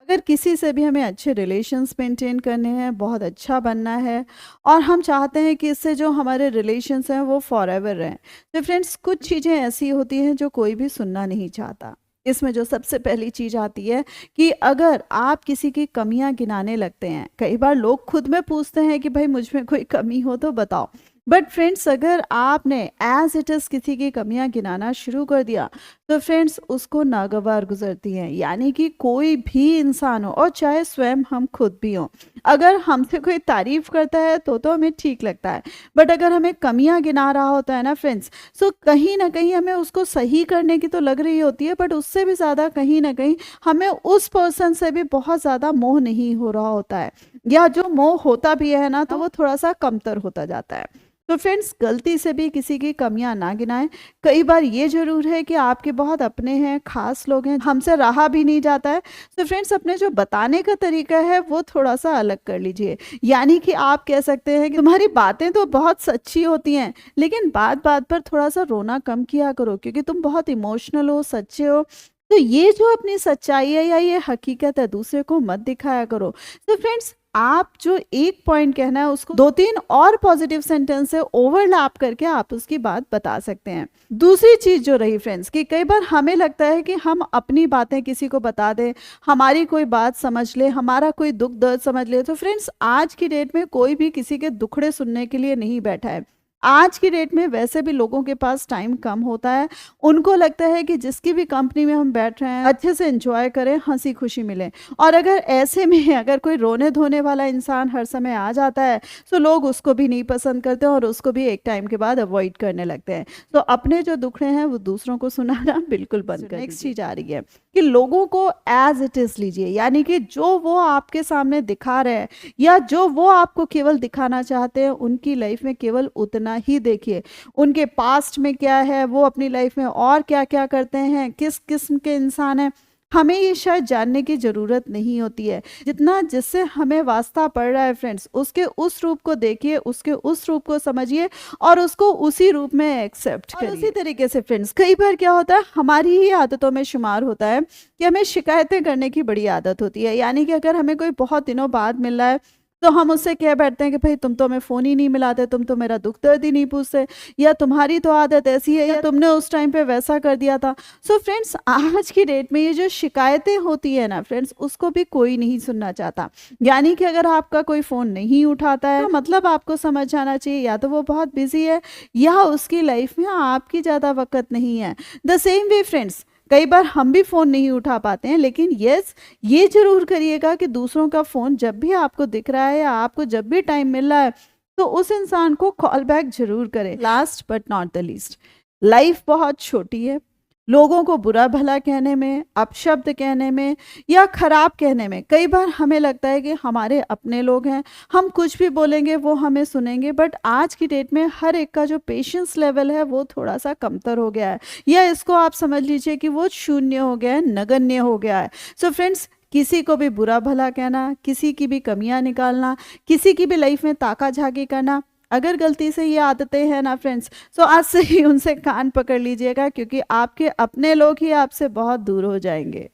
अगर किसी से भी हमें अच्छे रिलेशंस मेंटेन करने हैं, बहुत अच्छा बनना है और हम चाहते हैं कि इससे जो हमारे रिलेशंस हैं वो फॉरएवर रहें, तो फ्रेंड्स कुछ चीज़ें ऐसी होती हैं जो कोई भी सुनना नहीं चाहता। इसमें जो सबसे पहली चीज़ आती है कि अगर आप किसी की कमियां गिनाने लगते हैं, कई बार लोग खुद में पूछते हैं कि भाई मुझ में कोई कमी हो तो बताओ। बट फ्रेंड्स अगर आपने एज इट इज़ किसी की कमियां गिनाना शुरू कर दिया, तो फ्रेंड्स उसको नागवार गुजरती हैं। यानी कि कोई भी इंसान हो और चाहे स्वयं हम खुद भी हों, अगर हमसे कोई तारीफ करता है तो हमें ठीक लगता है, बट अगर हमें कमियां गिना रहा होता है ना फ्रेंड्स, सो कहीं ना कहीं हमें उसको सही करने की तो लग रही होती है, बट उससे भी ज़्यादा कहीं ना कहीं हमें उस पर्सन से भी बहुत ज़्यादा मोह नहीं हो रहा होता है, या जो मोह होता भी है ना तो वो थोड़ा सा कमतर होता जाता है। तो फ्रेंड्स गलती से भी किसी की कमियां ना गिनाएं। कई बार ये जरूर है कि आपके बहुत अपने हैं, खास लोग हैं, हमसे रहा भी नहीं जाता है, तो फ्रेंड्स अपने जो बताने का तरीका है वो थोड़ा सा अलग कर लीजिए। यानी कि आप कह सकते हैं कि तुम्हारी बातें तो बहुत सच्ची होती हैं, लेकिन बात बात पर थोड़ा सा रोना कम किया करो, क्योंकि तुम बहुत इमोशनल हो, सच्चे हो। तो ये जो अपनी सच्चाई है या ये हकीकत है, दूसरे को मत दिखाया करो। तो फ्रेंड्स आप जो एक पॉइंट कहना है उसको दो तीन और पॉजिटिव सेंटेंस से ओवरलैप करके आप उसकी बात बता सकते हैं। दूसरी चीज जो रही फ्रेंड्स कि कई बार हमें लगता है कि हम अपनी बातें किसी को बता दें, हमारी कोई बात समझ ले, हमारा कोई दुख दर्द समझ ले। तो फ्रेंड्स आज की डेट में कोई भी किसी के दुखड़े सुनने के लिए नहीं बैठा है। आज की डेट में वैसे भी लोगों के पास टाइम कम होता है, उनको लगता है कि जिसकी भी कंपनी में हम बैठ रहे हैं अच्छे से एंजॉय करें, हंसी खुशी मिले। और अगर ऐसे में अगर कोई रोने धोने वाला इंसान हर समय आ जाता है, तो लोग उसको भी नहीं पसंद करते और उसको भी एक टाइम के बाद अवॉइड करने लगते हैं। तो अपने जो दुखड़े हैं वो दूसरों को सुनाना बिल्कुल बंद कर। नेक्स्ट चीज आ रही है कि लोगों को एज इट इज लीजिए। यानी कि जो वो आपके सामने दिखा रहे हैं या जो वो आपको केवल दिखाना चाहते हैं, उनकी लाइफ में केवल उतना ही देखिए। उनके पास्ट में क्या है, वो अपनी लाइफ में और क्या क्या करते हैं, किस किस्म के इंसान हैं, हमें ये शायद जानने की जरूरत नहीं होती है। जितना जिससे हमें वास्ता पड़ रहा है फ्रेंड्स, उसके उस रूप को देखिए, उसके उस रूप को समझिए और उसको उसी रूप में एक्सेप्ट करिए। उसी तरीके से फ्रेंड्स कई बार क्या होता है, हमारी ही आदतों में शुमार होता है कि हमें शिकायतें करने की बड़ी आदत होती है। यानी कि अगर हमें कोई बहुत दिनों बाद मिल रहा है तो हम उससे कह बैठते हैं कि भाई तुम तो हमें फ़ोन ही नहीं मिलाते, तुम तो मेरा दुख दर्द ही नहीं पूछते, या तुम्हारी तो आदत ऐसी है, या तुमने उस टाइम पे वैसा कर दिया था। सो फ्रेंड्स आज की डेट में ये जो शिकायतें होती है ना फ्रेंड्स, उसको भी कोई नहीं सुनना चाहता। यानी कि अगर आपका कोई फ़ोन नहीं उठाता है तो मतलब आपको समझ जाना चाहिए या तो वो बहुत बिजी है या उसकी लाइफ में आपकी ज़्यादा वक्त नहीं है। द सेम वे फ्रेंड्स कई बार हम भी फ़ोन नहीं उठा पाते हैं, लेकिन यस ये जरूर करिएगा कि दूसरों का फ़ोन जब भी आपको दिख रहा है या आपको जब भी टाइम मिल रहा है तो उस इंसान को कॉल बैक जरूर करें। Last but not the least, life बहुत छोटी है। लोगों को बुरा भला कहने में, अपशब्द कहने में या खराब कहने में कई बार हमें लगता है कि हमारे अपने लोग हैं, हम कुछ भी बोलेंगे वो हमें सुनेंगे। बट आज की डेट में हर एक का जो पेशेंस लेवल है वो थोड़ा सा कमतर हो गया है, या इसको आप समझ लीजिए कि वो शून्य हो गया है, नगण्य हो गया है। सो फ्रेंड्स किसी को भी बुरा भला कहना, किसी की भी कमियां निकालना, किसी की भी लाइफ में ताका झाकी करना, अगर गलती से ये आदतें हैं ना फ्रेंड्स, तो आज से ही उनसे कान पकड़ लीजिएगा, क्योंकि आपके अपने लोग ही आपसे बहुत दूर हो जाएंगे।